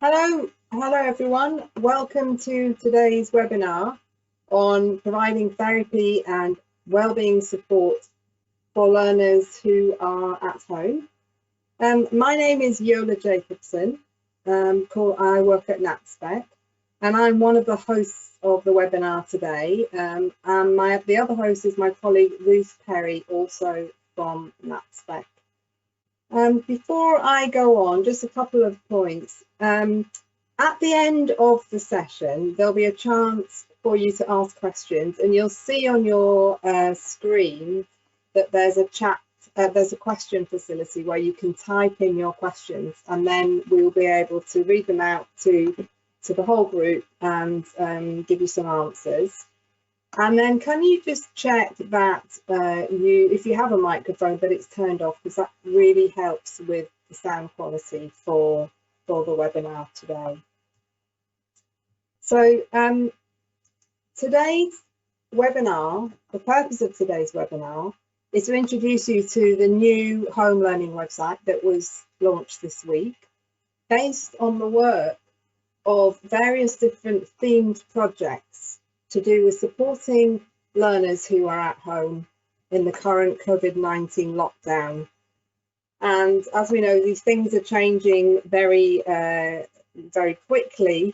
Hello everyone. Welcome to today's webinar on providing therapy and wellbeing support for learners who are at home. My name is Yola Jacobsen. I work at Natspec, and I'm one of the hosts of the webinar today. And the other host is my colleague Ruth, also from Natspec. Before I go on, just a couple of points. At the end of the session, there'll be a chance for you to ask questions, and you'll see on your screen that there's a question facility where you can type in your questions, and then we'll be able to read them out to the whole group and give you some answers. And then can you just check that if you have a microphone, that it's turned off, because that really helps with the sound quality for the webinar today. So today's webinar, the purpose of today's webinar is to introduce you to the new home learning website that was launched this week, based on the work of various different themed projects to do with supporting learners who are at home in the current COVID-19 lockdown. And as we know, these things are changing very quickly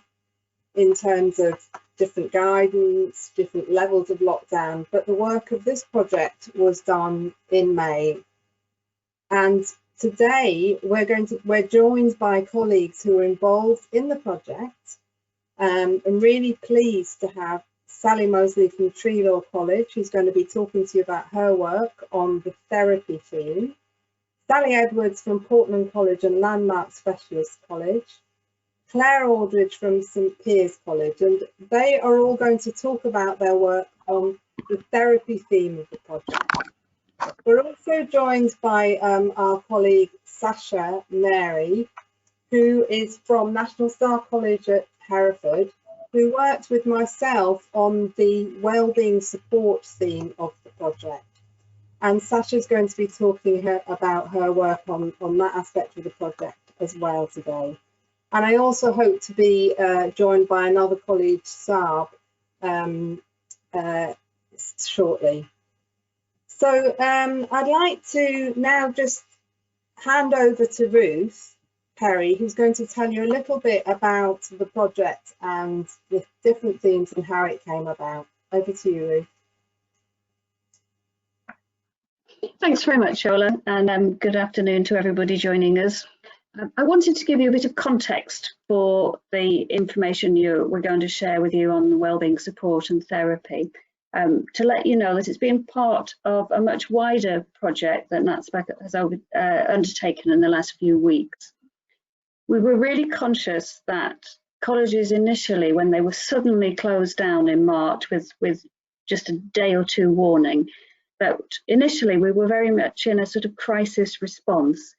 in terms of different guidance, different levels of lockdown. But the work of this project was done in May. And today we're joined by colleagues who are involved in the project. I'm really pleased to have Sally Mosley from Treloar College, who's going to be talking to you about her work on the therapy theme. Sally Edwards from Portland College and Landmark Specialist College. Clare Aldridge from St Piers College, and they are all going to talk about their work on the therapy theme of the project. We're also joined by our colleague Sasha Narey, who is from National Star College at Hereford, who worked with myself on the wellbeing support theme of the project. And Sasha's going to be talking about her work on that aspect of the project as well today. And I also hope to be joined by another colleague, Sarb, shortly. So I'd like to now just hand over to Ruth Perry, who's going to tell you a little bit about the project and the different themes and how it came about. Over to you, Ruth. Thanks very much, Yola, and good afternoon to everybody joining us. I wanted to give you a bit of context for the information we're going to share with you on wellbeing support and therapy, to let you know that it's been part of a much wider project that Natspec has undertaken in the last few weeks. We were really conscious that colleges initially, when they were suddenly closed down in March with just a day or two warning, that initially we were very much in a sort of crisis response.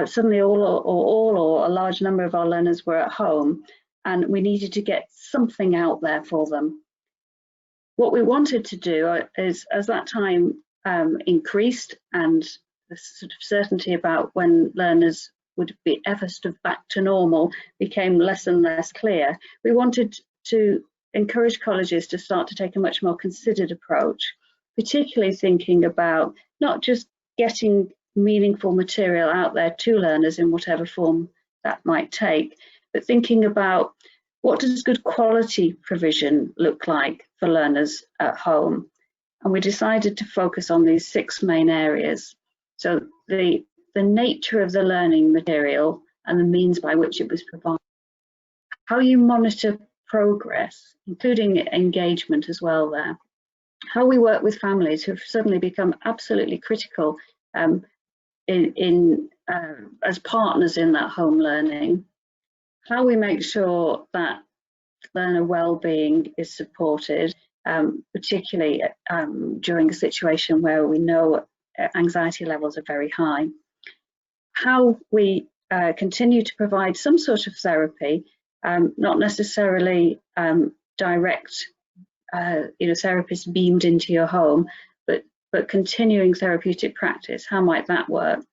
Suddenly all or a large number of our learners were at home, and we needed to get something out there for them. What we wanted to do is, as that time increased and the sort of certainty about when learners would be ever sort of back to normal became less and less clear, we wanted to encourage colleges to start to take a much more considered approach, particularly thinking about not just getting meaningful material out there to learners in whatever form that might take, but thinking about what does good quality provision look like for learners at home. And we decided to focus on these 6 main areas. So the nature of the learning material and the means by which it was provided, how you monitor progress, including engagement as well there, how we work with families who've suddenly become absolutely critical as partners in that home learning, how we make sure that learner well-being is supported, particularly during a situation where we know anxiety levels are very high, how we continue to provide some sort of therapy, not necessarily direct therapists beamed into your home, but continuing therapeutic practice, how might that work?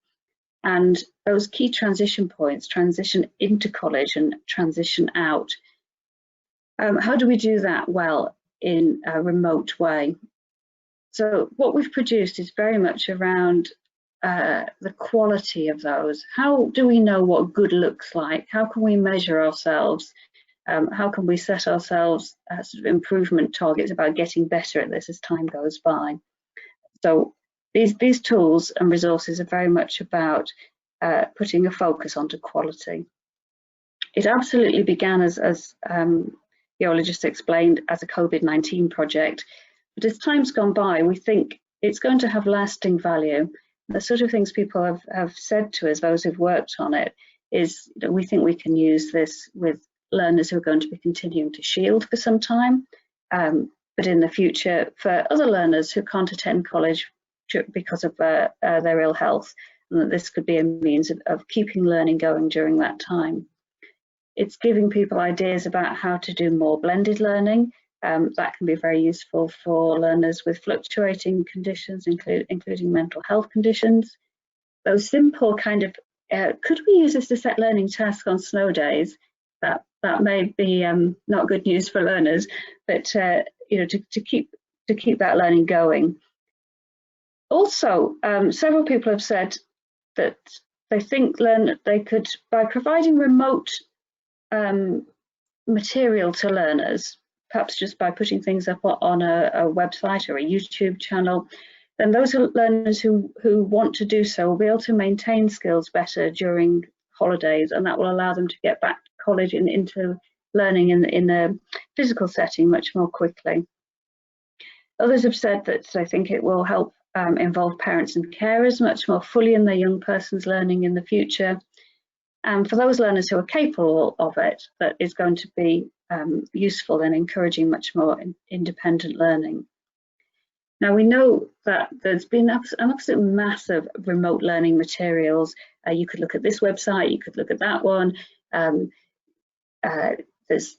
and those key transition points, transition into college and transition out. How do we do that well in a remote way? So what we've produced is very much around the quality of those. How do we know what good looks like? How can we measure ourselves? How can we set ourselves sort of improvement targets about getting better at this as time goes by? So these tools and resources are very much about putting a focus onto quality. It absolutely began as Yola just explained, as a COVID-19 project, but as time's gone by, we think it's going to have lasting value. The sort of things people have said to us, those who've worked on it, is that we think we can use this with learners who are going to be continuing to shield for some time, but in the future for other learners who can't attend college because of their ill health, and that this could be a means of keeping learning going during that time. It's giving people ideas about how to do more blended learning. That can be very useful for learners with fluctuating conditions, including mental health conditions. Those simple kind of, could we use this to set learning tasks on snow days? That may be not good news for learners, but you know, to keep that learning going. Also, several people have said that they think they could, by providing remote material to learners, perhaps just by putting things up on a website or a YouTube channel, then those learners who want to do so will be able to maintain skills better during holidays, and that will allow them to get back to college and into learning in a physical setting much more quickly. Others have said that they think it will help involve parents and carers much more fully in their young person's learning in the future. And for those learners who are capable of it, that is going to be useful in encouraging much more independent learning. Now, we know that there's been an absolute mass of remote learning materials. You could look at this website, you could look at that one. This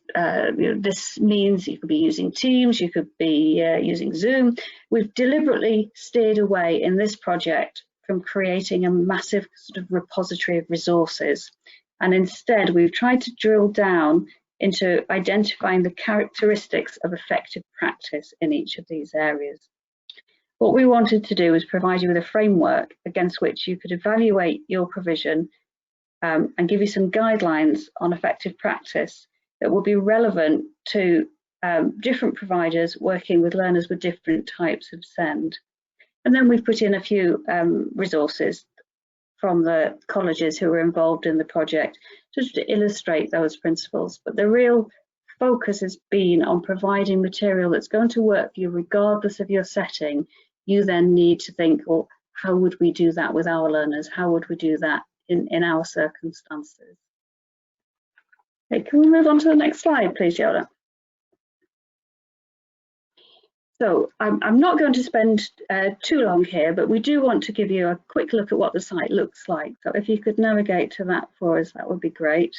means you could be using Teams, you could be using Zoom. We've deliberately steered away in this project from creating a massive sort of repository of resources. And instead, we've tried to drill down into identifying the characteristics of effective practice in each of these areas. What we wanted to do was provide you with a framework against which you could evaluate your provision and give you some guidelines on effective practice that will be relevant to different providers working with learners with different types of SEND. And then we've put in a few resources from the colleges who were involved in the project just to illustrate those principles. But the real focus has been on providing material that's going to work for you regardless of your setting. You then need to think, well, how would we do that with our learners? How would we do that in our circumstances? Okay, can we move on to the next slide, please, Yola? So I'm not going to spend too long here, but we do want to give you a quick look at what the site looks like. So if you could navigate to that for us, that would be great.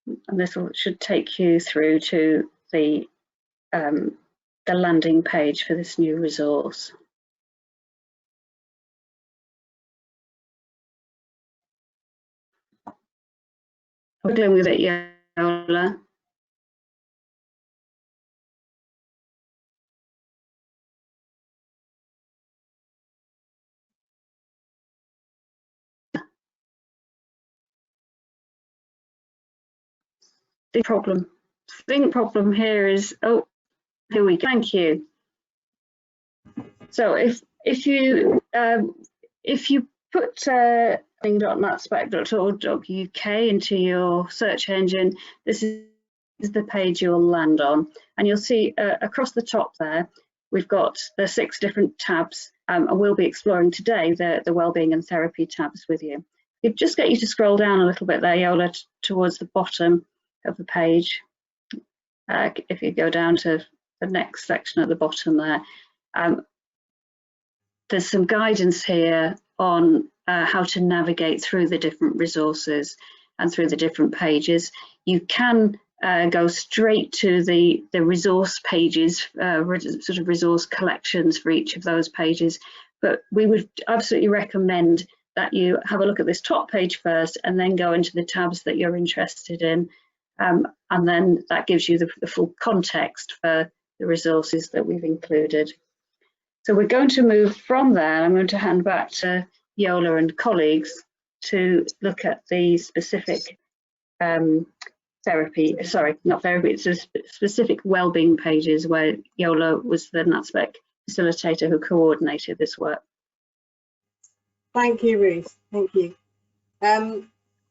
And this should take you through to the landing page for this new resource. We're dealing with it, Yola. The problem here is, oh, here we go. Thank you. So if you put wellbeing.natspec.org.uk into your search engine, this is the page you'll land on, and you'll see across the top there we've got the 6 different tabs, and we'll be exploring today the wellbeing and therapy tabs with you. It'll just get you to scroll down a little bit there, Yola, towards the bottom of the page. If you go down to the next section at the bottom there, there's some guidance here on how to navigate through the different resources and through the different pages. You can go straight to the resource pages, sort of resource collections for each of those pages, but we would absolutely recommend that you have a look at this top page first and then go into the tabs that you're interested in, and then that gives you the full context for the resources that we've included. So we're going to move from there. I'm going to hand back to Yola and colleagues to look at the specific therapy, sorry, not therapy, it's a specific wellbeing pages where Yola was the Natspec facilitator who coordinated this work. Thank you, Ruth. Thank you.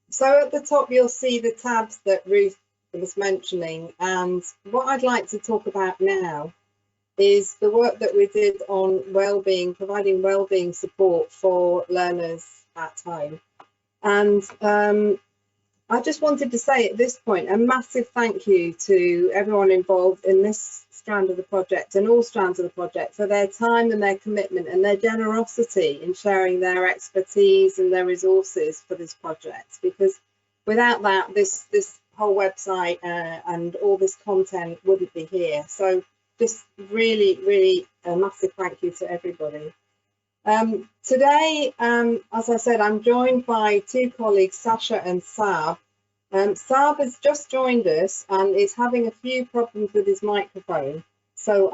So at the top, you'll see the tabs that Ruth was mentioning. And what I'd like to talk about now is the work that we did on wellbeing, providing wellbeing support for learners at home. And I just wanted to say at this point a massive thank you to everyone involved in this strand of the project and all strands of the project for their time and their commitment and their generosity in sharing their expertise and their resources for this project, because without that this whole website and all this content wouldn't be here. So just really a massive thank you to everybody. Today, as I said, I'm joined by two colleagues, Sasha and Sarb. Sarb has just joined us and is having a few problems with his microphone. So,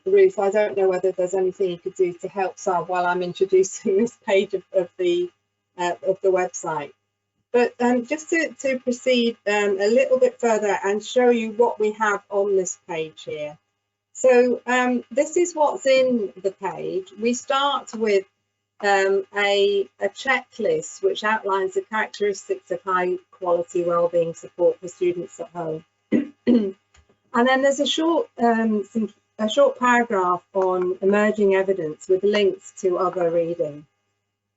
Ruth, I don't know whether there's anything you could do to help Sarb while I'm introducing this page of the website. But just to proceed a little bit further and show you what we have on this page here. So this is what's in the page. We start with a checklist which outlines the characteristics of high quality wellbeing support for students at home. And then there's a short paragraph on emerging evidence with links to other reading.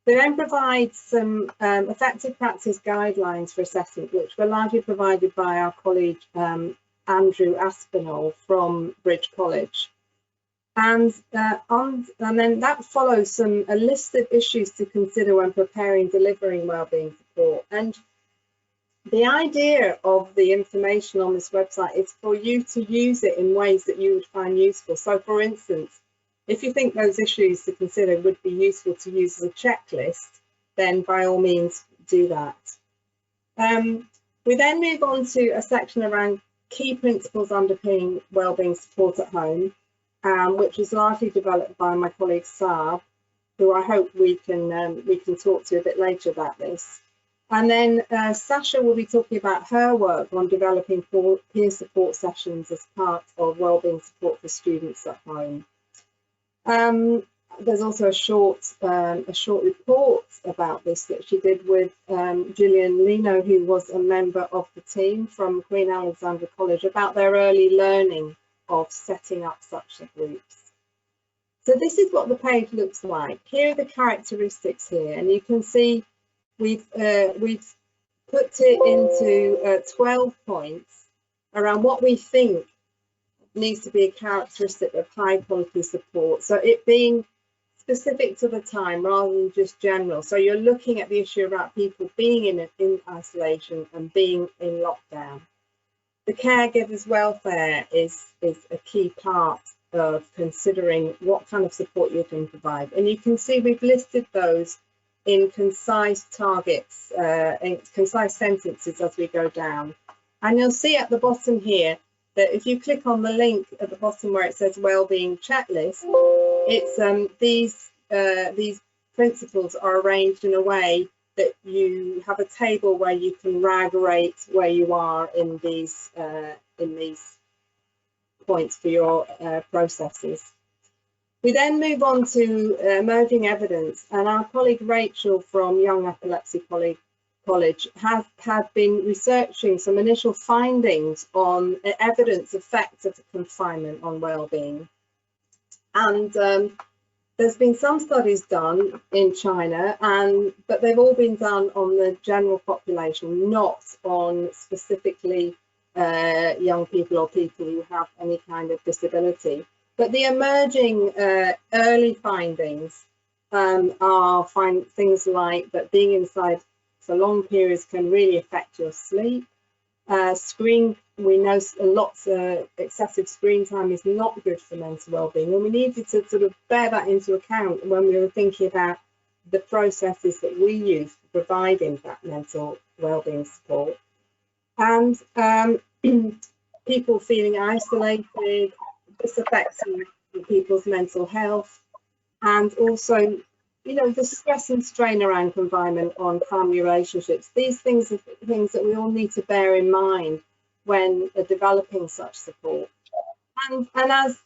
They then provide some effective practice guidelines for assessment, which were largely provided by our colleague Andrew Aspinall from Bridge College. And then that follows a list of issues to consider when preparing, delivering wellbeing support. And the idea of the information on this website is for you to use it in ways that you would find useful. So for instance, if you think those issues to consider would be useful to use as a checklist, then by all means do that. We then move on to a section around key principles underpinning wellbeing support at home, which was largely developed by my colleague Sarb, who I hope we can talk to a bit later about this. And then Sasha will be talking about her work on developing peer support sessions as part of wellbeing support for students at home. There's also a short report about this that she did with Gillian Leno, who was a member of the team from Queen Alexandra College, about their early learning of setting up such groups. So this is what the page looks like. Here are the characteristics here, and you can see we've put it into 12 points around what we think needs to be a characteristic of high quality support. So it being specific to the time rather than just general. So you're looking at the issue about people being in isolation and being in lockdown. The caregiver's welfare is a key part of considering what kind of support you can provide. And you can see we've listed those in concise targets, in concise sentences as we go down. And you'll see at the bottom here that if you click on the link at the bottom where it says wellbeing checklist, it's these principles are arranged in a way that you have a table where you can rate where you are in these points for your processes. We then move on to emerging evidence, and our colleague Rachel from Young Epilepsy College had been researching some initial findings on evidence effects of confinement on wellbeing. And there's been some studies done in China, but they've all been done on the general population, not on specifically young people or people who have any kind of disability. But the emerging early findings are things like that being inside for long periods can really affect your sleep. We know lots of excessive screen time is not good for mental well-being, and we needed to sort of bear that into account when we were thinking about the processes that we use for providing that mental well-being support. And people feeling isolated, this affects people's mental health, and also, you know, the stress and strain around confinement on family relationships. These things are things that we all need to bear in mind when developing such support. And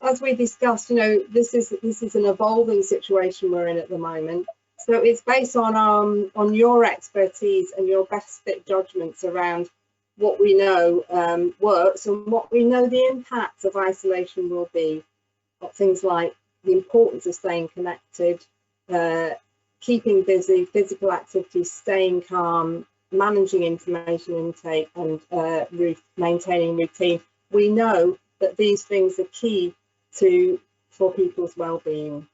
as we discussed, you know, this is an evolving situation we're in at the moment. So it's based on your expertise and your best fit judgments around what we know works and what we know the impact of isolation will be. Things like the importance of staying connected, keeping busy, physical activity, staying calm, managing information intake, and maintaining routine. We know that these things are key for people's well-being.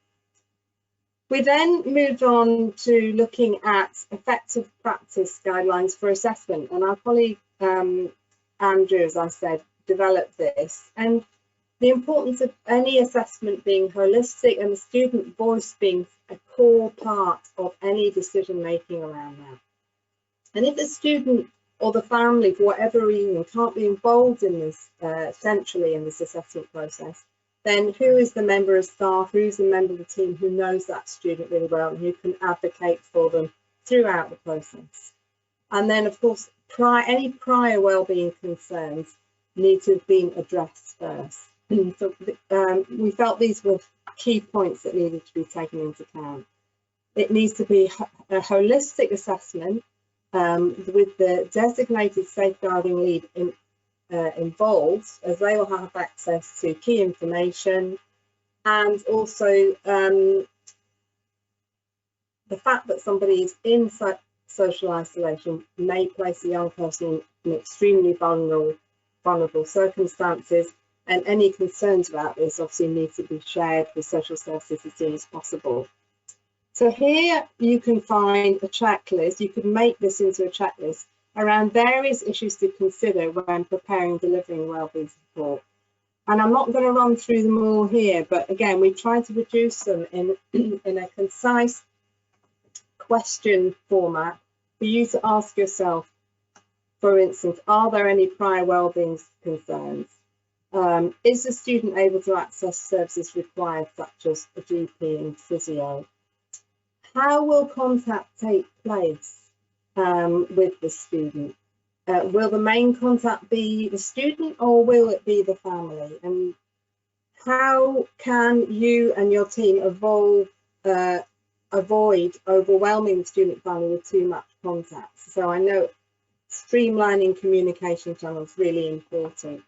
We then moved on to looking at effective practice guidelines for assessment, and our colleague Andrew, as I said, developed this. And the importance of any assessment being holistic and the student voice being a core part of any decision making around that. And if the student or the family, for whatever reason, can't be involved in this centrally in this assessment process, then who is the member of staff, who's the member of the team who knows that student really well and who can advocate for them throughout the process? And then, of course, any prior wellbeing concerns need to have been addressed first. So we felt these were key points that needed to be taken into account. It needs to be a holistic assessment with the designated safeguarding lead involved, as they will have access to key information, and also the fact that somebody is in social isolation may place a young person in extremely vulnerable circumstances, and any concerns about this obviously need to be shared with social services as soon as possible. So here you can find a checklist. You can make this into a checklist around various issues to consider when preparing and delivering wellbeing support. And I'm not going to run through them all here, but again, we try to reduce them in a concise question format for you to ask yourself. For instance, are there any prior wellbeing concerns? Is the student able to access services required, such as a GP and physio? How will contact take place with the student? Will the main contact be the student or will it be the family? And how can you and your team avoid overwhelming the student family with too much contact? So I know streamlining communication channels is really important.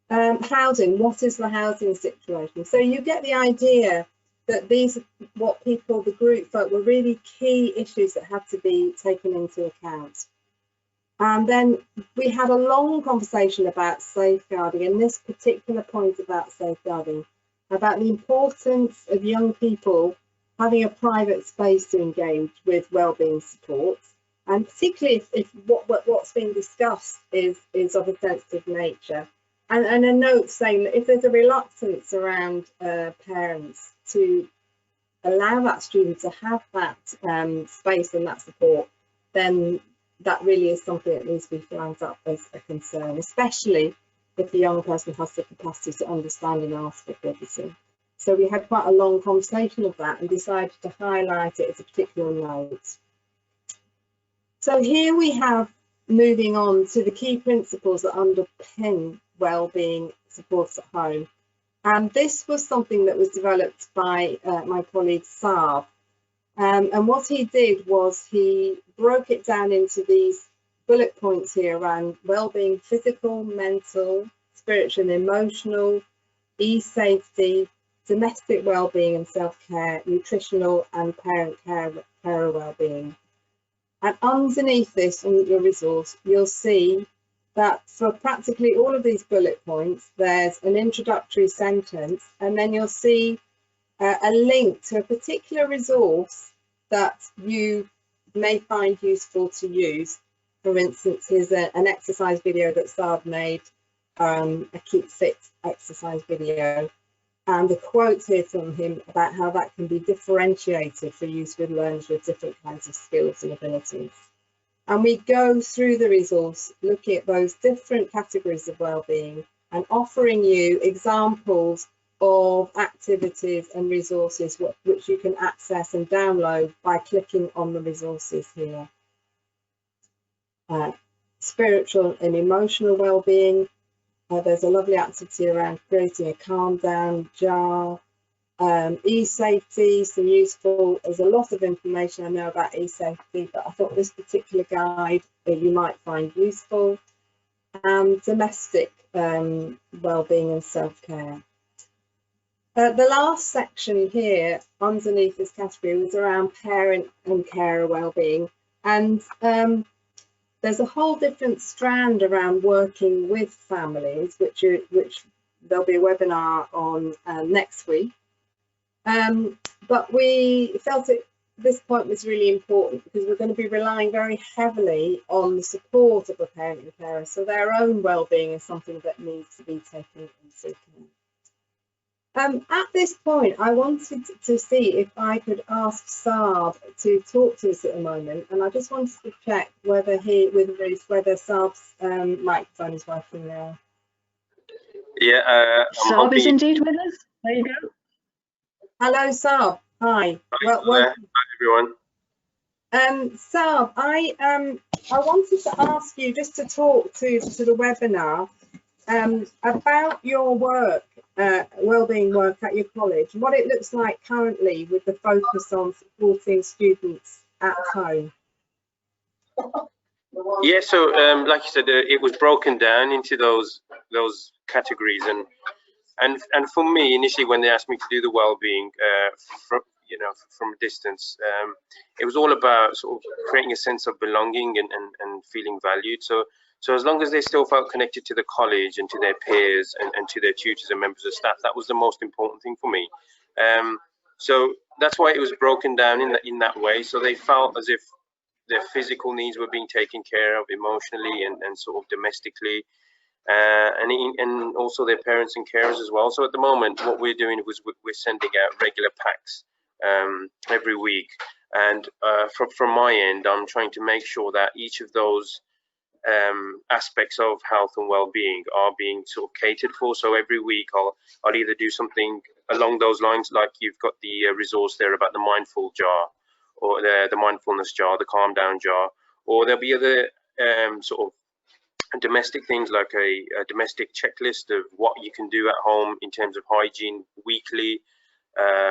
Housing, what is the housing situation? So you get the idea that these, what people, the group felt were really key issues that had to be taken into account. And then we had a long conversation about safeguarding, and this particular point about safeguarding, about the importance of young people having a private space to engage with wellbeing support, and particularly if what's being discussed is of a sensitive nature. And a note saying that if there's a reluctance around parents to allow that student to have that space and that support, then that really is something that needs to be flagged up as a concern, especially if the young person has the capacity to understand and ask for privacy. So we had quite a long conversation of that and decided to highlight it as a particular note. So here we have, moving on to the key principles that underpin wellbeing supports at home. And this was something that was developed by my colleague Sarb. And what he did was he broke it down into these bullet points here around wellbeing: physical, mental, spiritual and emotional, e-safety, domestic wellbeing and self-care, nutritional and parent carer wellbeing. And underneath this on your resource, you'll see that for practically all of these bullet points, there's an introductory sentence, and then you'll see a link to a particular resource that you may find useful to use. For instance, here's an exercise video that Sarb made, a Keep Fit exercise video. And the quote here from him about how that can be differentiated for use with learners with different kinds of skills and abilities. And we go through the resource looking at those different categories of wellbeing and offering you examples of activities and resources which you can access and download by clicking on the resources here. Spiritual and emotional wellbeing. There's a lovely activity around creating a calm down jar. E-safety, some useful, there's a lot of information I know about e-safety, but I thought this particular guide you might find useful. And domestic wellbeing and self-care. The last section here underneath this category was around parent and carer wellbeing, and there's a whole different strand around working with families, which there'll be a webinar on next week. But we felt this point was really important because we're going to be relying very heavily on the support of a parent and carer, so their own well-being is something that needs to be taken into account. At this point, I wanted to see if I could ask Sarb to talk to us at the moment, and I just wanted to check whether whether Sarb's microphone is working now. Yeah, Sarb is indeed with us. There you go. Hello, Sarb. Hi. Hi, everyone. Sarb, I wanted to ask you just to talk to the webinar about your work, wellbeing work at your college, and what it looks like currently with the focus on supporting students at home. Yeah, so like you said, it was broken down into those categories, and for me initially when they asked me to do the wellbeing, from a distance, it was all about sort of creating a sense of belonging and feeling valued. So as long as they still felt connected to the college and to their peers and to their tutors and members of staff, that was the most important thing for me. So that's why it was broken down in that way. So they felt as if their physical needs were being taken care of emotionally and sort of domestically, and also their parents and carers as well. So at the moment, what we're doing was we're sending out regular packs every week, and from my end, I'm trying to make sure that each of those aspects of health and well-being are being sort of catered for. So every week I'll either do something along those lines, like you've got the resource there about the mindful jar, or the mindfulness jar, the calm down jar, or there'll be other sort of domestic things like a domestic checklist of what you can do at home in terms of hygiene weekly,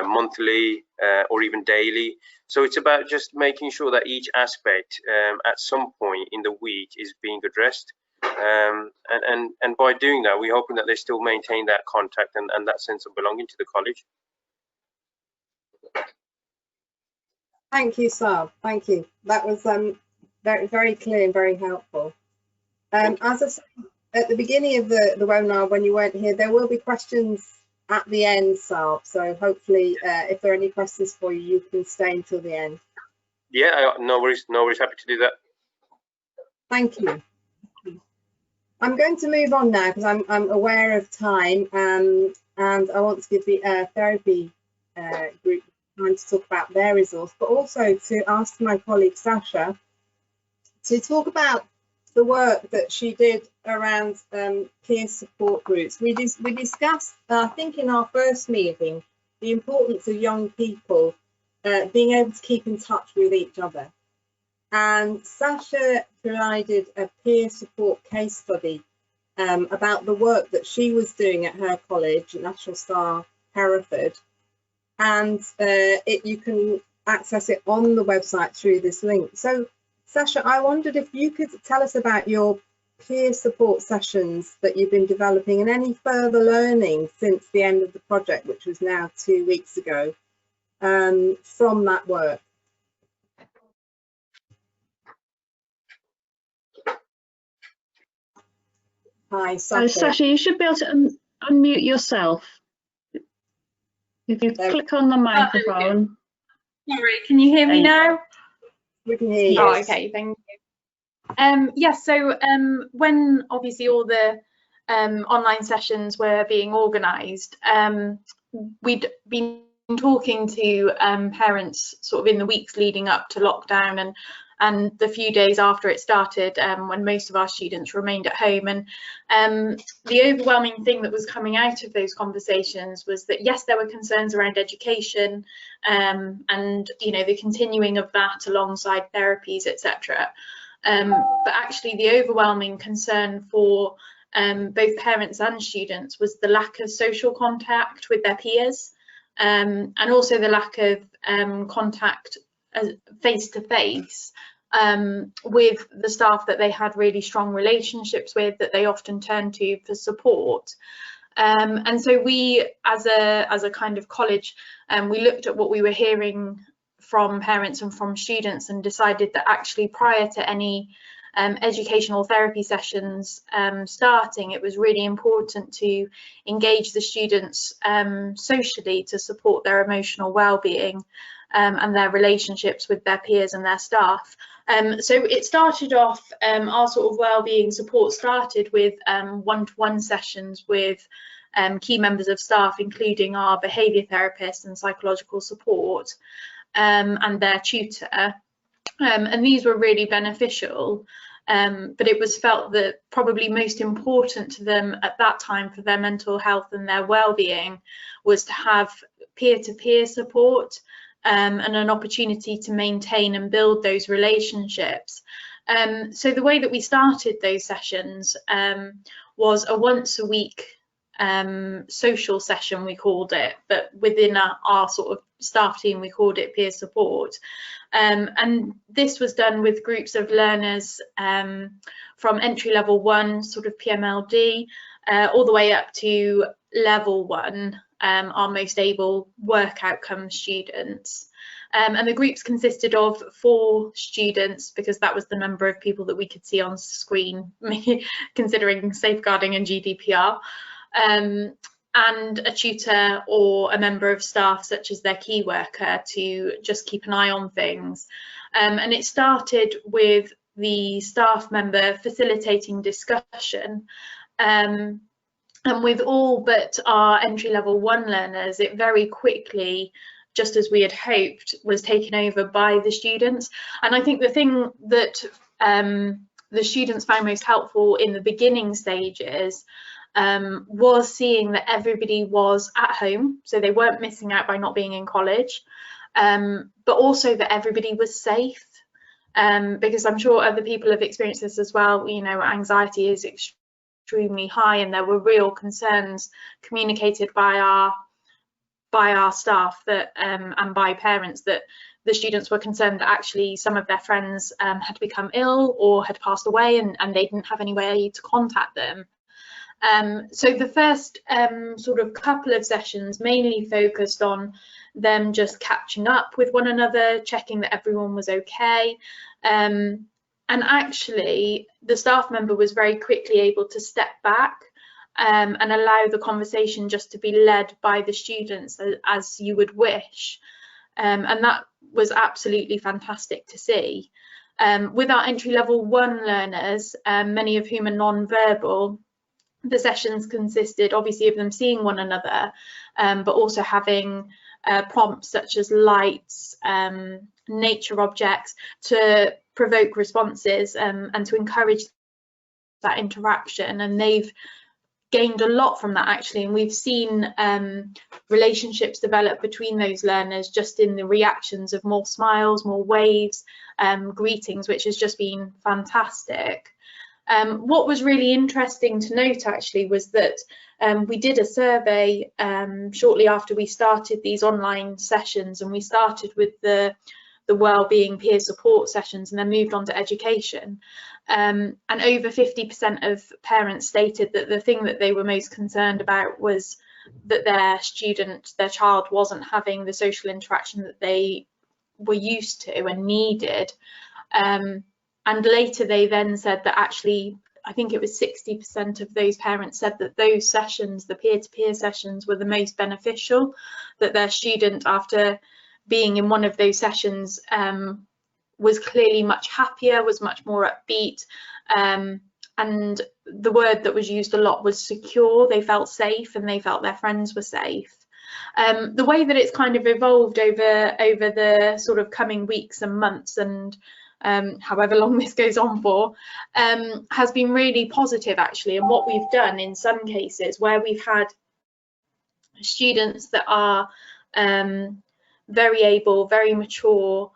monthly, or even daily. So it's about just making sure that each aspect at some point in the week is being addressed, and by doing that, we're hoping that they still maintain that contact and that sense of belonging to the college. Thank you, Sarb. Thank you. That was very, very clear and very helpful. As I said at the beginning of the webinar, when you weren't here, there will be questions at the end, Sarb. So hopefully, if there are any questions for you, you can stay until the end. Yeah, no worries. Happy to do that. Thank you. I'm going to move on now because I'm aware of time, and I want to give the therapy group time to talk about their resource, but also to ask my colleague Sasha to talk about the work that she did around peer support groups. We discussed, I think in our first meeting, the importance of young people being able to keep in touch with each other. And Sasha provided a peer support case study about the work that she was doing at her college, National Star, Hereford. And you can access it on the website through this link. So Sasha, I wondered if you could tell us about your peer support sessions that you've been developing and any further learning since the end of the project, which was now 2 weeks ago, from that work. Hi, Sasha. Sasha, you should be able to unmute yourself. If you click on the microphone. Sorry, can you hear me now? We can hear you. Oh, okay, thank you. Yes, so when obviously all the online sessions were being organised, we'd been talking to parents sort of in the weeks leading up to lockdown and the few days after it started, when most of our students remained at home. And the overwhelming thing that was coming out of those conversations was that, yes, there were concerns around education and, you know, the continuing of that alongside therapies, etc. But actually the overwhelming concern for both parents and students was the lack of social contact with their peers, and also the lack of contact face-to-face with the staff that they had really strong relationships with, that they often turned to for support. And so we, as a kind of college, we looked at what we were hearing from parents and from students and decided that actually prior to any educational therapy sessions starting, it was really important to engage the students socially to support their emotional well-being and their relationships with their peers and their staff. So it started off, our sort of well-being support started with one-to-one sessions with key members of staff, including our behaviour therapist and psychological support and their tutor. And these were really beneficial, but it was felt that probably most important to them at that time for their mental health and their well-being was to have peer-to-peer support and an opportunity to maintain and build those relationships. So the way that we started those sessions was a once a week social session, we called it, but within our sort of staff team we called it peer support, and this was done with groups of learners from entry level 1 sort of PMLD all the way up to level 1, our most able work outcome students. And the groups consisted of 4 students, because that was the number of people that we could see on screen considering safeguarding and GDPR, and a tutor or a member of staff such as their key worker to just keep an eye on things. And it started with the staff member facilitating discussion, and with all but our entry level 1 learners, it very quickly, just as we had hoped, was taken over by the students. And I think the thing that the students found most helpful in the beginning stages was seeing that everybody was at home, so they weren't missing out by not being in college, but also that everybody was safe, because I'm sure other people have experienced this as well. You know, anxiety is extremely high, and there were real concerns communicated by our staff that and by parents that the students were concerned that actually some of their friends had become ill or had passed away, and they didn't have any way to contact them. So the first sort of couple of sessions mainly focused on them just catching up with one another, checking that everyone was okay. And actually, the staff member was very quickly able to step back and allow the conversation just to be led by the students as you would wish. And that was absolutely fantastic to see. With our entry level 1 learners, many of whom are non-verbal, the sessions consisted obviously of them seeing one another, but also having prompts such as lights, nature objects to provoke responses and to encourage that interaction. And they've gained a lot from that actually, and we've seen relationships develop between those learners just in the reactions of more smiles, more waves, greetings, which has just been fantastic. What was really interesting to note actually was that we did a survey shortly after we started these online sessions, and we started with the wellbeing peer support sessions and then moved on to education. And over 50% of parents stated that the thing that they were most concerned about was that their child wasn't having the social interaction that they were used to and needed. And later they then said that actually, I think it was 60% of those parents said that those sessions, the peer-to-peer sessions, were the most beneficial, that their student, after being in one of those sessions, was clearly much happier, was much more upbeat, and the word that was used a lot was secure. They felt safe and they felt their friends were safe. The way that it's kind of evolved over the sort of coming weeks and months, and however long this goes on for, has been really positive actually. And what we've done in some cases where we've had students that are very able, very mature,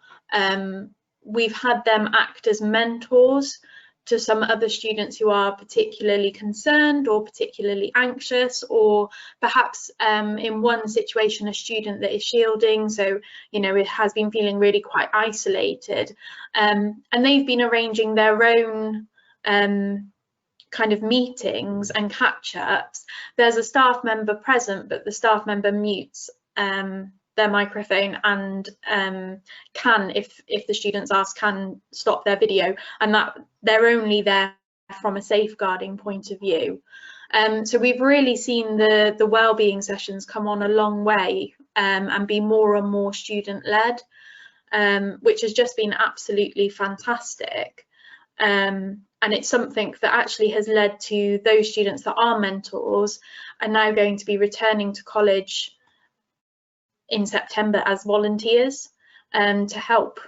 we've had them act as mentors to some other students who are particularly concerned or particularly anxious, or perhaps in one situation a student that is shielding, so it has been feeling really quite isolated, and they've been arranging their own kind of meetings and catch-ups. There's a staff member present, but the staff member mutes their microphone and can, if the students ask, can stop their video, and that they're only there from a safeguarding point of view. So we've really seen the wellbeing sessions come on a long way and be more and more student-led, which has just been absolutely fantastic. And it's something that actually has led to those students that are mentors are now going to be returning to college in September as volunteers to help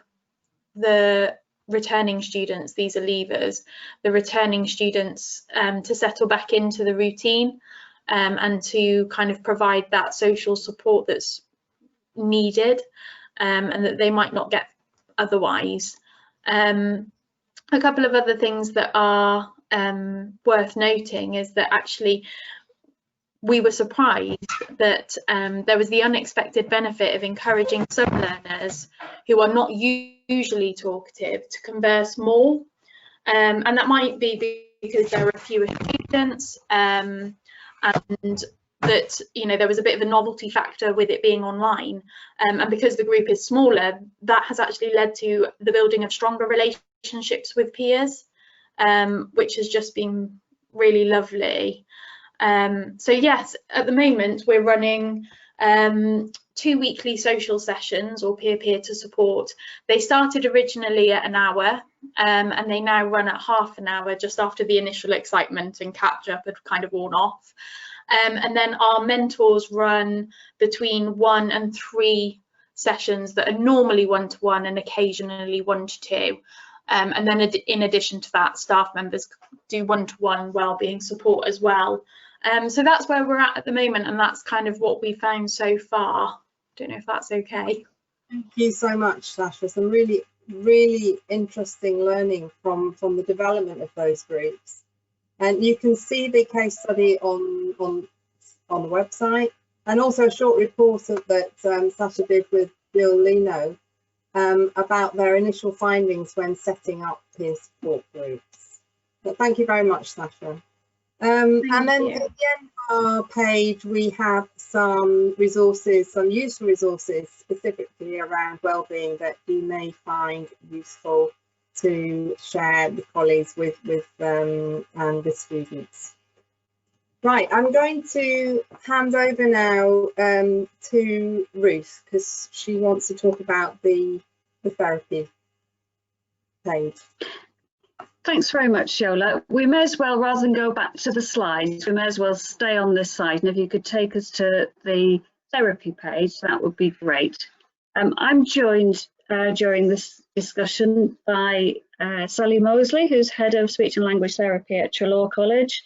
the returning students. These are leavers, the returning students, to settle back into the routine and to kind of provide that social support that's needed and that they might not get otherwise. A couple of other things that are worth noting is that actually we were surprised that there was the unexpected benefit of encouraging some learners who are not usually talkative to converse more, and that might be because there are fewer students, and that there was a bit of a novelty factor with it being online, and because the group is smaller, that has actually led to the building of stronger relationships with peers, which has just been really lovely. So yes, at the moment we're running 2 weekly social sessions or peer-peer to support. They started originally at an hour and they now run at half an hour, just after the initial excitement and catch up had kind of worn off. And then our mentors run between 1 and 3 sessions that are normally 1-to-1 and occasionally 1-to-2. And then in addition to that, staff members do 1-to-1 wellbeing support as well. So that's where we're at the moment, and that's kind of what we found so far. Don't know if that's okay. Thank you so much, Sasha. Some really, really interesting learning from the development of those groups. And you can see the case study on the website, and also a short report that Sasha did with Bill Leno about their initial findings when setting up peer support groups. But thank you very much, Sasha. And then at the end of our page, we have some resources, some useful resources specifically around wellbeing that you may find useful to share with colleagues and with students. Right, I'm going to hand over now to Ruth, because she wants to talk about the therapy page. Thanks very much, Yola. We may as well, rather than go back to the slides, we may as well stay on this side. And if you could take us to the therapy page, that would be great. I'm joined during this discussion by Sally Mosley, who's Head of Speech and Language Therapy at Treloar College,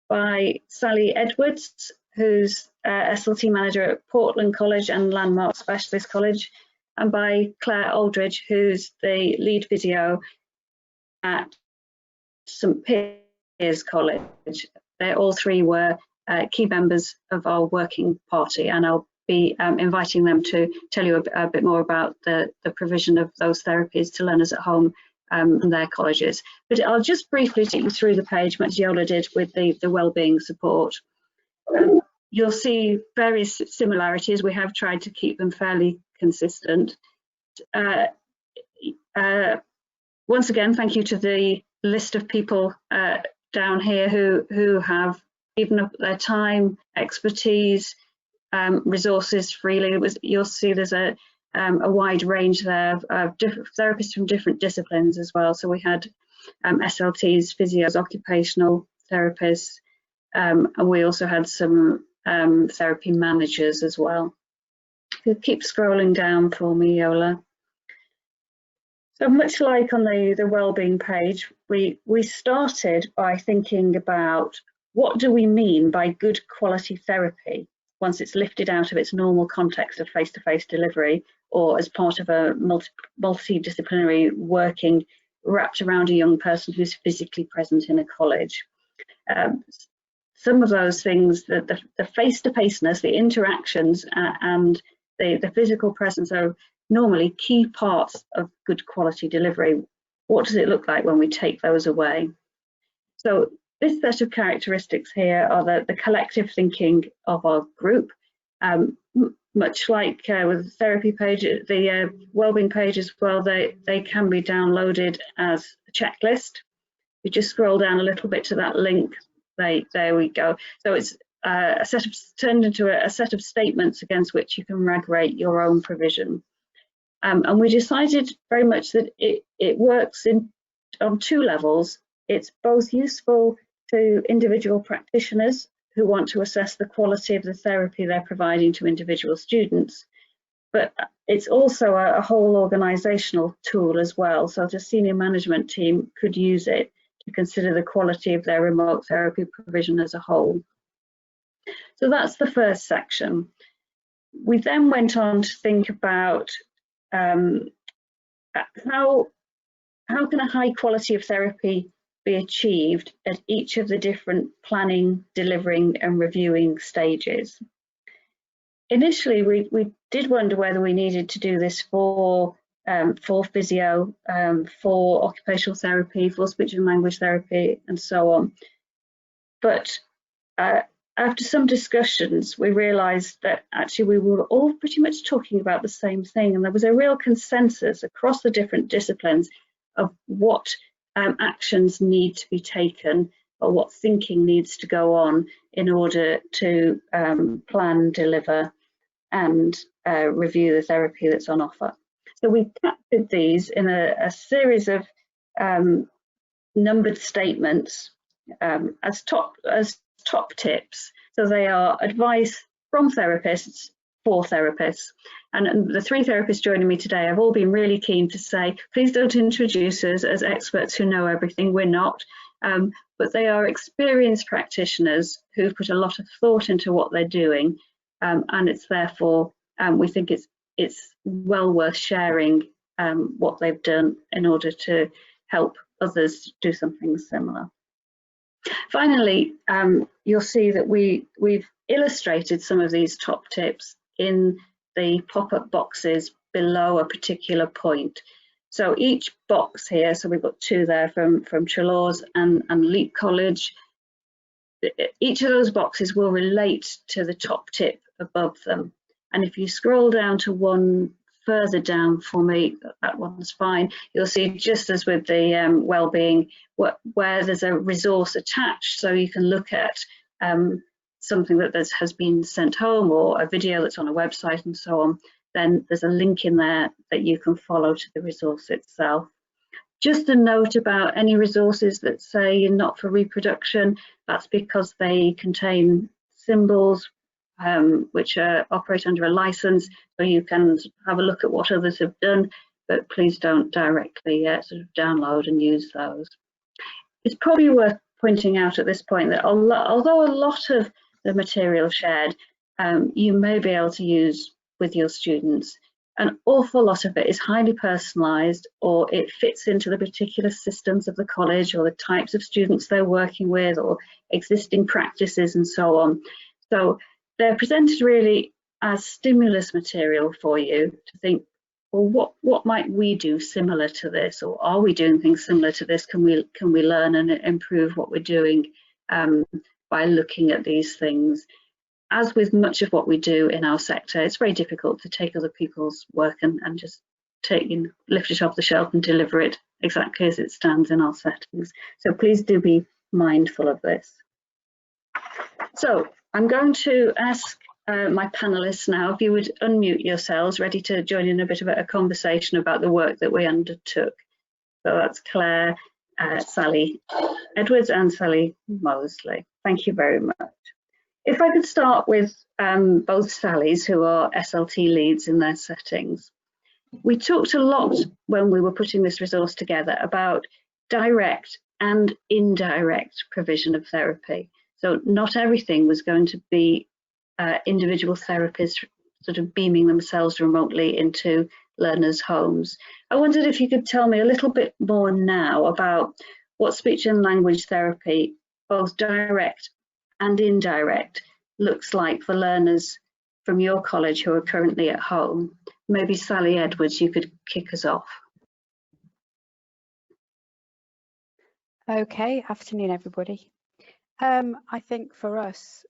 by Sally Edwards, who's SLT Manager at Portland College and Landmark Specialist College, and by Clare Aldridge, who's the Lead Physio at St Piers College. They all three were key members of our working party, and I'll be inviting them to tell you a bit more about the provision of those therapies to learners at home in their colleges. But I'll just briefly take you through the page, much Yola did with the wellbeing support. You'll see various similarities. We have tried to keep them fairly consistent. Once again, thank you to the list of people down here who have given up their time, expertise, resources freely. You'll see there's a a wide range there of different therapists from different disciplines as well. So we had SLTs, physios, occupational therapists, and we also had some therapy managers as well. You keep scrolling down for me, Yola. So much like on the wellbeing page, we started by thinking about what do we mean by good quality therapy once it's lifted out of its normal context of face-to-face delivery or as part of a multidisciplinary working wrapped around a young person who's physically present in a college. Some of those things, the face-to-faceness, the interactions and the physical presence are normally key parts of good quality delivery. What does it look like when we take those away? So this set of characteristics here are the collective thinking of our group. Much like with the therapy page, the wellbeing page as well, they can be downloaded as a checklist. You just scroll down a little bit to that link, there we go. So it's turned into a set of statements against which you can rate your own provision. And we decided very much that it works on two levels. It's both useful to individual practitioners who want to assess the quality of the therapy they're providing to individual students, but it's also a whole organisational tool as well. So the senior management team could use it to consider the quality of their remote therapy provision as a whole. So that's the first section. We then went on to think about how can a high quality of therapy be achieved at each of the different planning, delivering and reviewing stages. Initially, we did wonder whether we needed to do this for physio, for occupational therapy, for speech and language therapy and so on. But after some discussions, we realised that actually we were all pretty much talking about the same thing, and there was a real consensus across the different disciplines of what actions need to be taken or what thinking needs to go on in order to plan, deliver and review the therapy that's on offer. So we captured these in a series of numbered statements as top tips. So they are advice from therapists for therapists. And the three therapists joining me today have all been really keen to say, please don't introduce us as experts who know everything. We're not, but they are experienced practitioners who've put a lot of thought into what they're doing, and it's therefore we think it's well worth sharing what they've done in order to help others do something similar. Finally, you'll see that we've illustrated some of these top tips in the pop-up boxes below a particular point. So each box here, so we've got two there from Treloar and Leap College, each of those boxes will relate to the top tip above them. And if you scroll down to one further down for me, that one's fine, you'll see, just as with the wellbeing, where there's a resource attached, so you can look at something that has been sent home or a video that's on a website and so on, then there's a link in there that you can follow to the resource itself. Just a note about any resources that say not for reproduction, that's because they contain symbols which operate under a license, so you can have a look at what others have done, but please don't directly sort of download and use those. It's probably worth pointing out at this point that although a lot of the material shared you may be able to use with your students, an awful lot of it is highly personalised, or it fits into the particular systems of the college or the types of students they're working with or existing practices and so on. So they're presented really as stimulus material for you to think, well, what might we do similar to this, or are we doing things similar to this? Can we learn and improve what we're doing by looking at these things? As with much of what we do in our sector, it's very difficult to take other people's work and just lift it off the shelf and deliver it exactly as it stands in our settings. So please do be mindful of this. So I'm going to ask my panelists now, if you would unmute yourselves, ready to join in a bit of a conversation about the work that we undertook. So that's Clare, Sally Edwards and Sally Mosley. Thank you very much. If I could start with both Sallys, who are SLT leads in their settings. We talked a lot when we were putting this resource together about direct and indirect provision of therapy. So not everything was going to be individual therapists sort of beaming themselves remotely into learners' homes. I wondered if you could tell me a little bit more now about what speech and language therapy, both direct and indirect, looks like for learners from your college who are currently at home. Maybe Sally Edwards, you could kick us off. Okay, afternoon everybody. I think for us,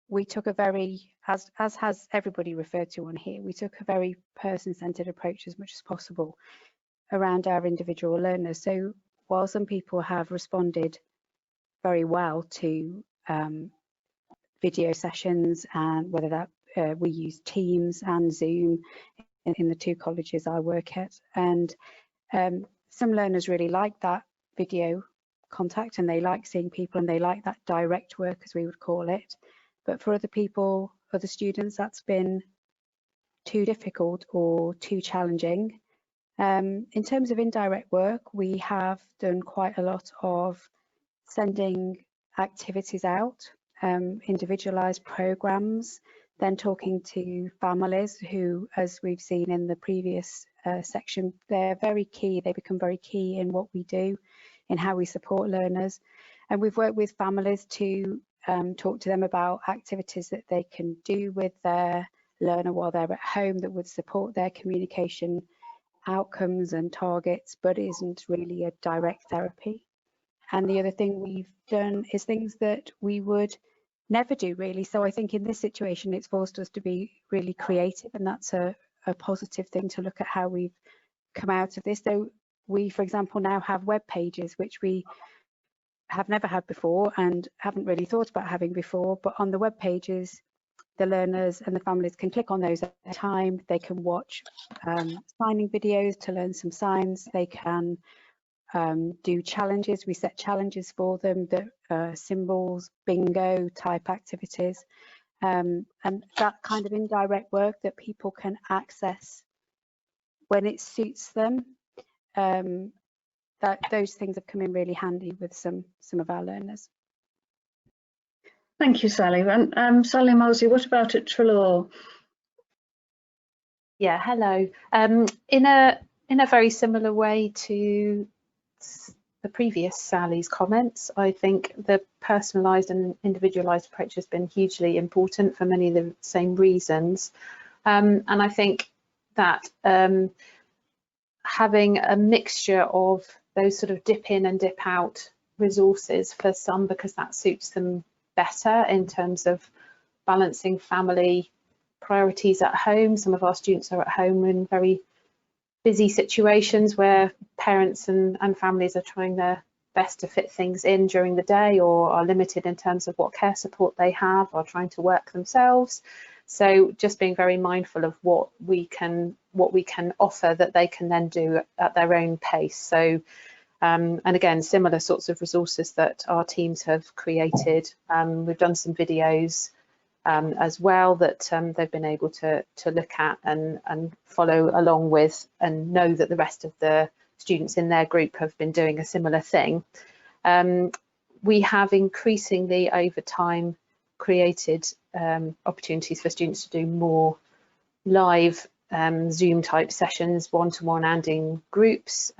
we took a very, as has everybody referred to on here, we took a very person-centered approach as much as possible around our individual learners. So while some people have responded very well to video sessions, and whether that we use Teams and Zoom in the two colleges I work at, and some learners really like that video contact and they like seeing people and they like that direct work, as we would call it. But for other people, other students, that's been too difficult or too challenging. In terms of indirect work, we have done quite a lot of sending activities out, individualized programs, then talking to families who, as we've seen in the previous section, they're very key. They become very key in what we do, in how we support learners. And we've worked with families to talk to them about activities that they can do with their learner while they're at home that would support their communication outcomes and targets, but isn't really a direct therapy. And the other thing we've done is things that we would never do really. So I think in this situation, it's forced us to be really creative, and that's a positive thing to look at how we've come out of this. So we, for example, now have web pages, which we have never had before and haven't really thought about having before. But on the web pages, the learners and the families can click on those at a time. They can watch signing videos to learn some signs. They can do challenges. We set challenges for them, that symbols, bingo type activities, and that kind of indirect work that people can access when it suits them. That those things have come in really handy with some of our learners. Thank you, Sally. And Sally Mosley, what about at Treloar? Yeah, hello. In a very similar way to the previous Sally's comments, I think the personalised and individualised approach has been hugely important for many of the same reasons. And I think that having a mixture of those sort of dip in and dip out resources for some, because that suits them better in terms of balancing family priorities at home. Some of our students are at home in very busy situations where parents and families are trying their best to fit things in during the day, or are limited in terms of what care support they have, or trying to work themselves. So just being very mindful of what we can offer that they can then do at their own pace. So and again, similar sorts of resources that our teams have created. We've done some videos as well that they've been able to look at and follow along with, and know that the rest of the students in their group have been doing a similar thing. We have increasingly over time created opportunities for students to do more live Zoom type sessions, one-to-one and in groups.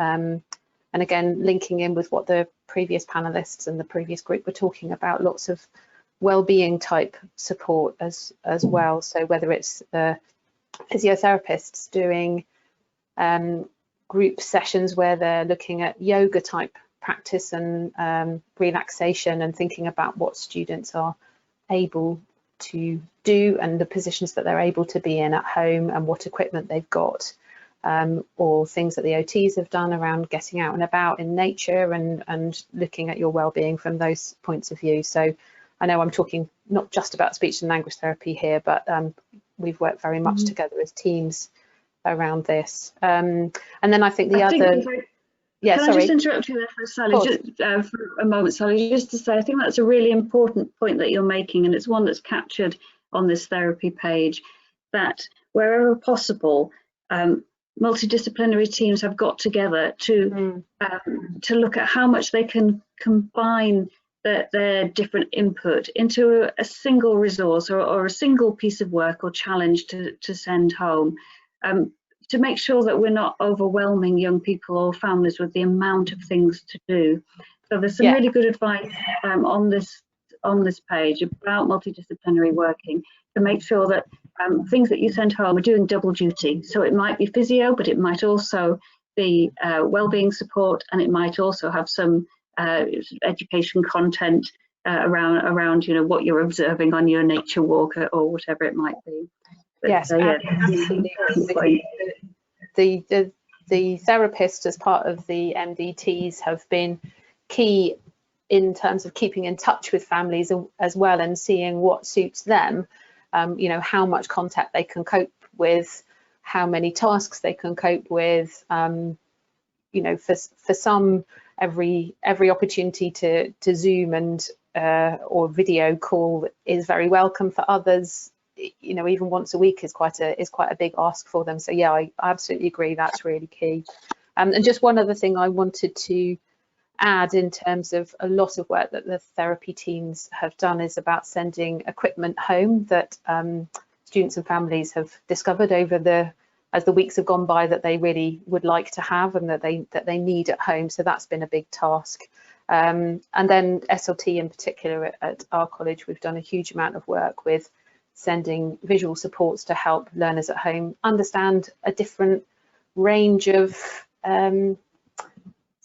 And again, linking in with what the previous panelists and the previous group were talking about, lots of wellbeing type support as well. So whether it's the physiotherapists doing group sessions where they're looking at yoga type practice and relaxation, and thinking about what students are able to do and the positions that they're able to be in at home and what equipment they've got, or things that the OTs have done around getting out and about in nature and looking at your well-being from those points of view. So I know I'm talking not just about speech and language therapy here, but we've worked very much together as teams around this. And then I think the other... Yeah, can I just interrupt you there for Sally, for a moment, Sally, just to say, I think that's a really important point that you're making, and it's one that's captured on this therapy page, that wherever possible, multidisciplinary teams have got together to look at how much they can combine their different input into a single resource or a single piece of work or challenge to send home. To make sure that we're not overwhelming young people or families with the amount of things to do. So there's some really good advice on this page about multidisciplinary working to make sure that things that you send home are doing double duty. So it might be physio, but it might also be wellbeing support, and it might also have some education content around what you're observing on your nature walk or whatever it might be. But, yes, absolutely. The therapists as part of the MDTs have been key in terms of keeping in touch with families as well, and seeing what suits them, how much contact they can cope with, how many tasks they can cope with. For some, every opportunity to Zoom and or video call is very welcome. For others, even once a week is quite a big ask for them. So yeah, I absolutely agree, that's really key. And just one other thing I wanted to add in terms of a lot of work that the therapy teams have done is about sending equipment home that students and families have discovered as the weeks have gone by that they really would like to have and that they need at home. So that's been a big task. And then SLT in particular at our college, we've done a huge amount of work with sending visual supports to help learners at home understand a different range of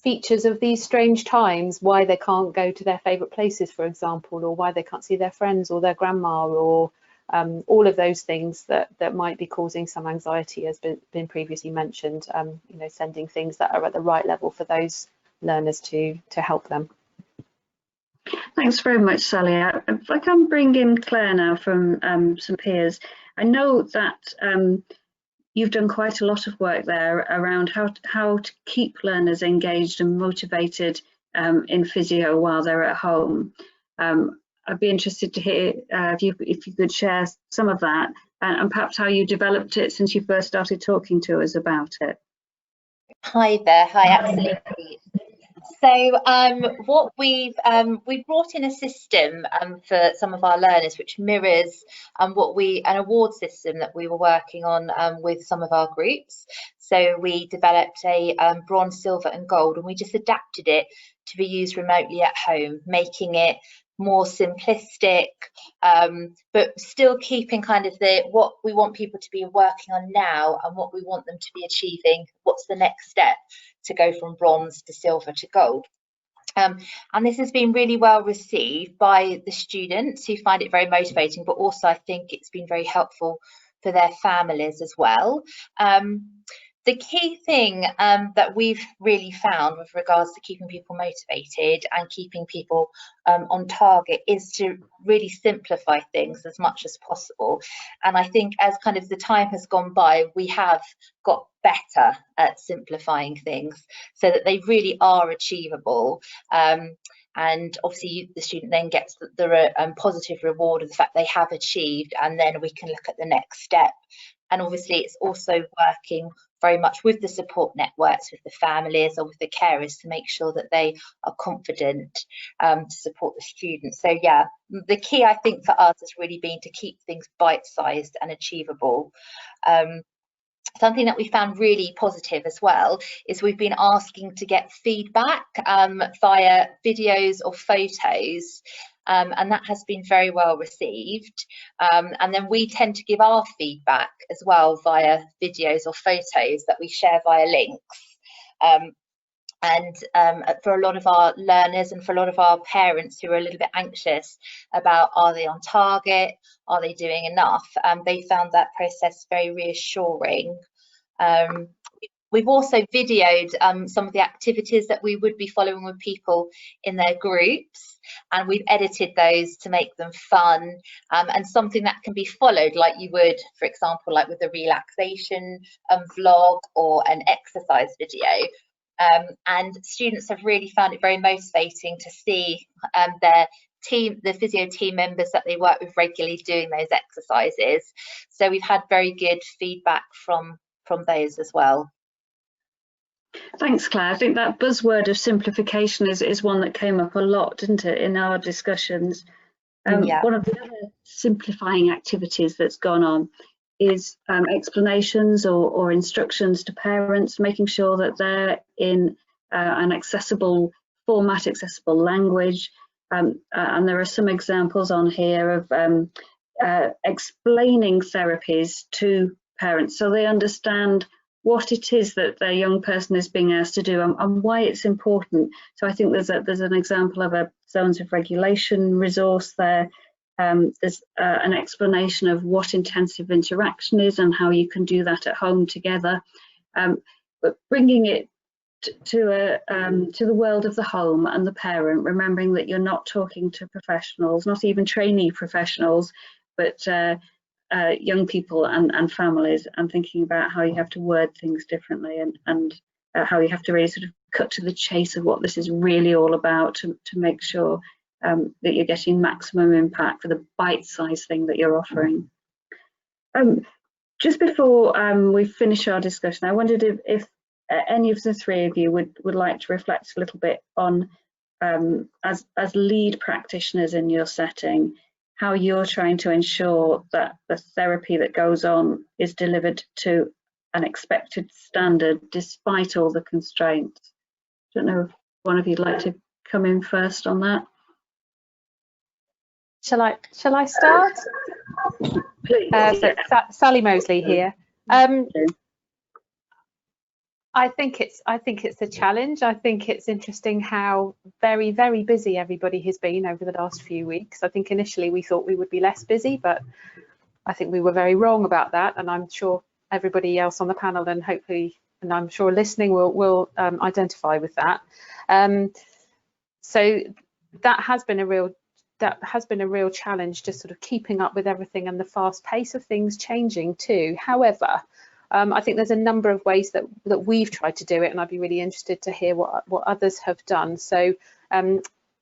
features of these strange times, why they can't go to their favourite places, for example, or why they can't see their friends or their grandma, or all of those things that might be causing some anxiety, has been previously mentioned. Sending things that are at the right level for those learners to help them. Thanks very much, Sally. If I can bring in Clare now from St Piers. I know that you've done quite a lot of work there around how to keep learners engaged and motivated in physio while they're at home. I'd be interested to hear if you could share some of that and perhaps how you developed it since you first started talking to us about it. Hi there. Hi, absolutely. So what we've brought in a system for some of our learners which mirrors an award system that we were working on with some of our groups. So we developed a bronze, silver and gold, and we just adapted it to be used remotely at home, making it more simplistic, but still keeping kind of what we want people to be working on now and what we want them to be achieving. What's the next step to go from bronze to silver to gold? And this has been really well received by the students, who find it very motivating, but also I think it's been very helpful for their families as well. The key thing that we've really found with regards to keeping people motivated and keeping people on target is to really simplify things as much as possible. And I think as kind of the time has gone by, we have got better at simplifying things so that they really are achievable. And obviously the student then gets the positive reward of the fact they have achieved, and then we can look at the next step. And obviously it's also working very much with the support networks, with the families or with the carers, to make sure that they are confident to support the students. So yeah, the key I think for us has really been to keep things bite-sized and achievable. Something that we found really positive as well is we've been asking to get feedback via videos or photos, and that has been very well received. And then we tend to give our feedback as well via videos or photos that we share via links. And for a lot of our learners and for a lot of our parents who are a little bit anxious about, are they on target, are they doing enough, they found that process very reassuring. We've also videoed some of the activities that we would be following with people in their groups, and we've edited those to make them fun and something that can be followed like you would, for example, like with a relaxation vlog or an exercise video. And students have really found it very motivating to see the physio team members that they work with regularly doing those exercises. So we've had very good feedback from those as well. Thanks, Claire. I think that buzzword of simplification is one that came up a lot, didn't it, in our discussions. Yeah. One of the other simplifying activities that's gone on is explanations or instructions to parents, making sure that they're in an accessible format, accessible language. And there are some examples on here of explaining therapies to parents so they understand what it is that their young person is being asked to do and why it's important. So I think there's an example of a zones of regulation resource there. There's an explanation of what intensive interaction is and how you can do that at home together, but bringing it to the world of the home and the parent, remembering that you're not talking to professionals, not even trainee professionals, but young people and families, and thinking about how you have to word things differently and how you have to really sort of cut to the chase of what this is really all about to make sure that you're getting maximum impact for the bite-sized thing that you're offering. Just before we finish our discussion, I wondered if any of the three of you would like to reflect a little bit on, as lead practitioners in your setting, how you're trying to ensure that the therapy that goes on is delivered to an expected standard despite all the constraints. I don't know if one of you'd like to come in first on that. Shall I start? Please. Sally Mosley here. I think it's a challenge. I think it's interesting how very, very busy everybody has been over the last few weeks. I think initially we thought we would be less busy, but I think we were very wrong about that. And I'm sure everybody else on the panel and hopefully, and I'm sure listening will identify with that. So that has been a real challenge, just sort of keeping up with everything and the fast pace of things changing too. However, I think there's a number of ways that we've tried to do it, and I'd be really interested to hear what others have done. So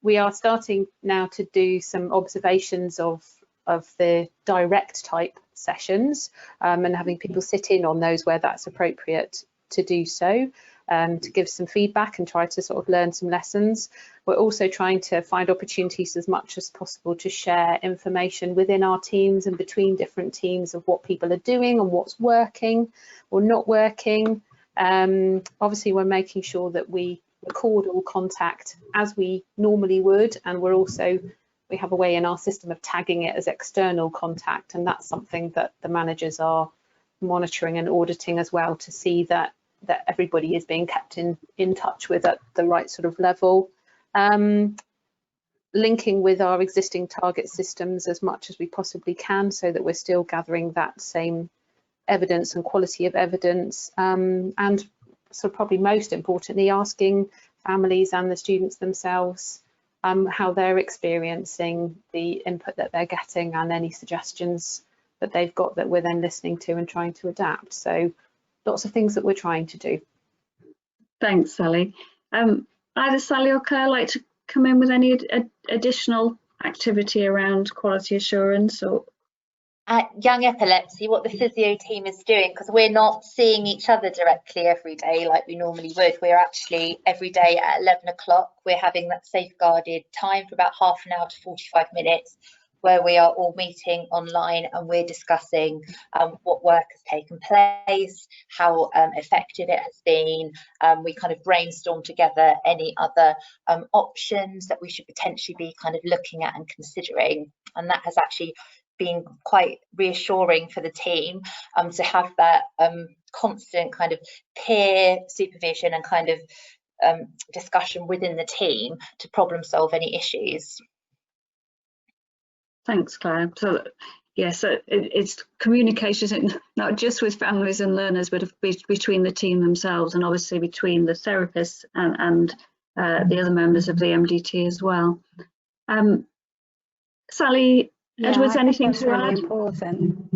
we are starting now to do some observations of the direct type sessions and having people sit in on those where that's appropriate to do so, to give some feedback and try to sort of learn some lessons. We're also trying to find opportunities as much as possible to share information within our teams and between different teams of what people are doing and what's working or not working. Obviously, we're making sure that we record all contact as we normally would, and we have a way in our system of tagging it as external contact, and that's something that the managers are monitoring and auditing as well to see that everybody is being kept in touch with at the right sort of level. Linking with our existing target systems as much as we possibly can so that we're still gathering that same evidence and quality of evidence, and so probably most importantly asking families and the students themselves how they're experiencing the input that they're getting and any suggestions that they've got that we're then listening to and trying to adapt. So lots of things that we're trying to do. Thanks, Sally. Either Sally or Claire like to come in with any additional activity around quality assurance or young epilepsy, what the physio team is doing, because we're not seeing each other directly every day like we normally would. We're actually every day at 11 o'clock, we're having that safeguarded time for about half an hour to 45 minutes where we are all meeting online and we're discussing what work has taken place, how effective it has been. We kind of brainstorm together any other options that we should potentially be kind of looking at and considering. And that has actually been quite reassuring for the team to have that constant kind of peer supervision and kind of discussion within the team to problem solve any issues. Thanks, Claire. So Yes, so it's communication, not just with families and learners, but between the team themselves, and obviously between the therapists and the other members of the MDT as well. Sally, Yeah, Edwards, anything to really add? important.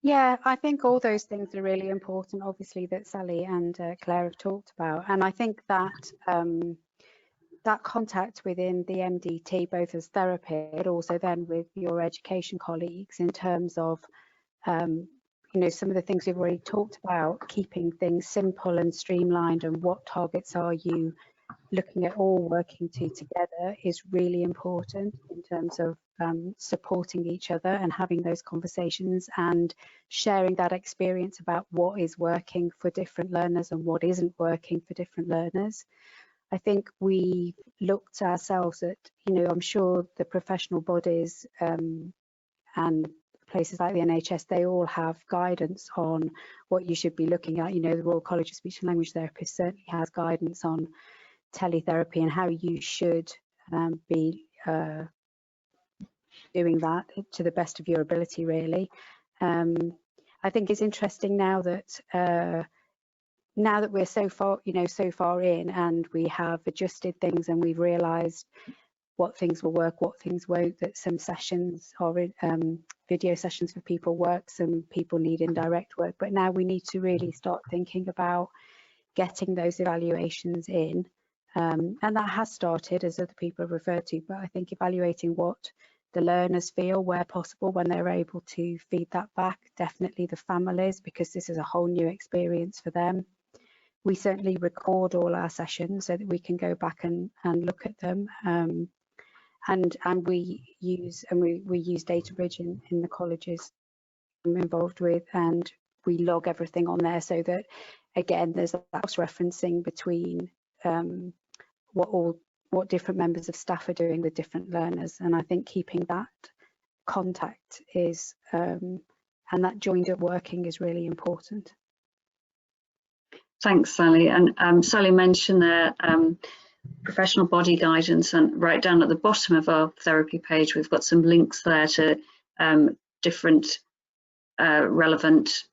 Yeah, I think all those things are really important, obviously, that Sally and Claire have talked about. And I think that that contact within the MDT, both as therapy, but also then with your education colleagues in terms of, you know, some of the things we've already talked about, keeping things simple and streamlined, and what targets are you looking at all working together is really important in terms of supporting each other and having those conversations and sharing that experience about what is working for different learners and what isn't working for different learners. I think we looked ourselves at, you know, I'm sure the professional bodies and places like the NHS, they all have guidance on what you should be looking at. You know, the Royal College of Speech and Language Therapists certainly has guidance on teletherapy and how you should be doing that to the best of your ability, really. I think it's interesting now that we're so far, you know, so far in, and we have adjusted things and we've realised what things will work, what things won't, that some sessions or video sessions for people work, some people need indirect work, but now we need to really start thinking about getting those evaluations in. And that has started, as other people have referred to, but I think evaluating what the learners feel where possible when they're able to feed that back, definitely the families, because this is a whole new experience for them. We certainly record all our sessions so that we can go back and look at them. And we use DataBridge in the colleges I'm involved with, and we log everything on there so that, again, there's that cross-referencing between what different members of staff are doing with different learners. And I think keeping that contact is and that joined up working is really important. Thanks, Sally. And Sally mentioned there professional body guidance, and right down at the bottom of our therapy page, we've got some links there to different relevant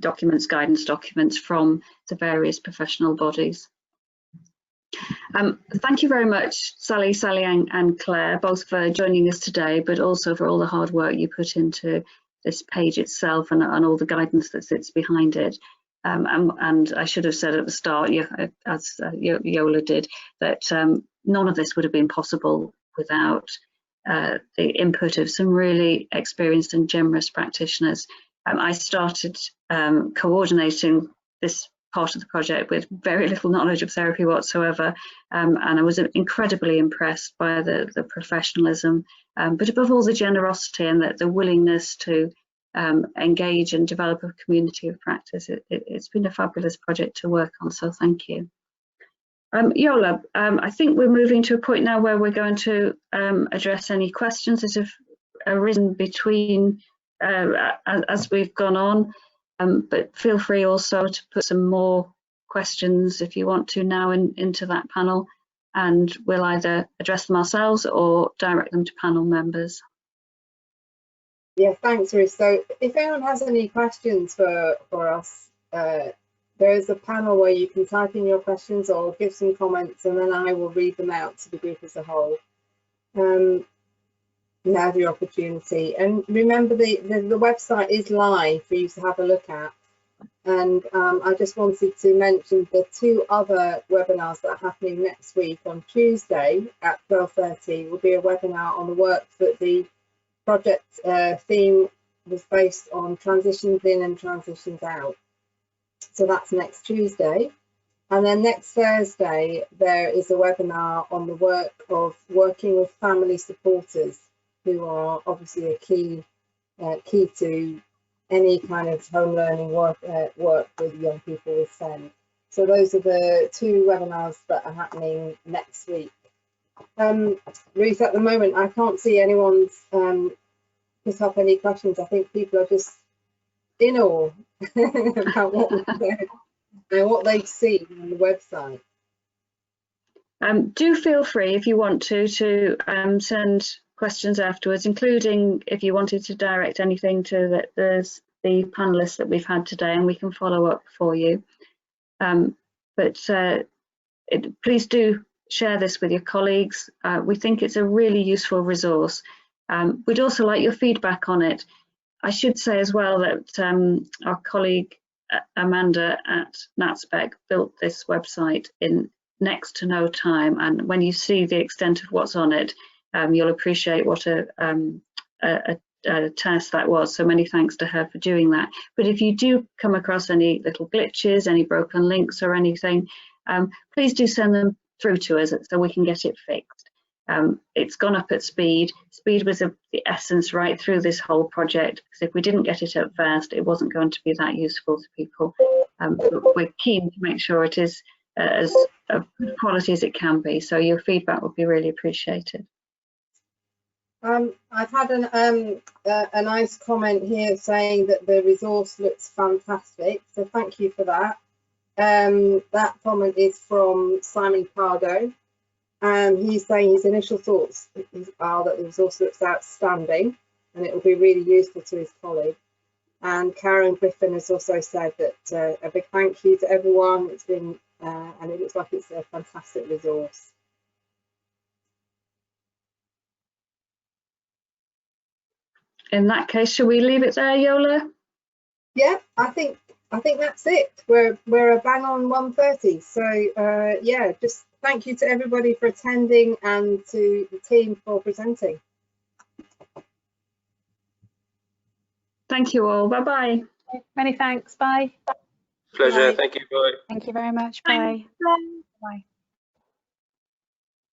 documents, guidance documents from the various professional bodies. Thank you very much, Sally and Claire, both for joining us today, but also for all the hard work you put into this page itself and all the guidance that sits behind it. And I should have said at the start, as Yola did, that none of this would have been possible without the input of some really experienced and generous practitioners. I started coordinating this part of the project with very little knowledge of therapy whatsoever, and I was incredibly impressed by the professionalism, but above all the generosity and the willingness to engage and develop a community of practice. It's been a fabulous project to work on, so thank you. Yola, I think we're moving to a point now where we're going to address any questions that have arisen between as we've gone on, but feel free also to put some more questions if you want to now into that panel, and we'll either address them ourselves or direct them to panel members. Yeah, thanks, Ruth. So if anyone has any questions for us, there is a panel where you can type in your questions or give some comments, and then I will read them out to the group as a whole. You have your opportunity. And remember, the website is live for you to have a look at. And I just wanted to mention the two other webinars that are happening next week. On Tuesday at 12:30 will be a webinar on the work that the project theme was based on transitions in and transitions out. So that's next Tuesday. And then next Thursday, there is a webinar on the work of working with family supporters, who are obviously a key to any kind of home learning work with young people with SEND. So those are the two webinars that are happening next week. Ruth, at the moment, I can't see anyone's put up any questions. I think people are just in awe about what we said and what they've seen on the website. Do feel free, if you want to send questions afterwards, including if you wanted to direct anything to the panelists that we've had today, and we can follow up for you. Please do share this with your colleagues. We think it's a really useful resource. We'd also like your feedback on it. I should say as well that our colleague Amanda at Natspec built this website in next to no time, and when you see the extent of what's on it, you'll appreciate what a task that was. So many thanks to her for doing that. But if you do come across any little glitches, any broken links or anything, please do send them through to us so we can get it fixed. It's gone up at speed. Speed was the essence right through this whole project, because if we didn't get it up fast, it wasn't going to be that useful to people. But we're keen to make sure it is as of good quality as it can be, so your feedback would be really appreciated. I've had a nice comment here saying that the resource looks fantastic, so thank you for that. That comment is from Simon Pardo, and he's saying his initial thoughts are that the resource looks outstanding and it will be really useful to his colleague. And Karen Griffin has also said that a big thank you to everyone. It's been and it looks like it's a fantastic resource. In that case, shall we leave it there, Yola? Yeah, I think that's it. We're a bang on 1:30. So yeah, just thank you to everybody for attending and to the team for presenting. Thank you all. Bye-bye. Many thanks. Bye. Pleasure. Bye. Thank you. Bye. Thank you very much. Bye. Thanks. Bye.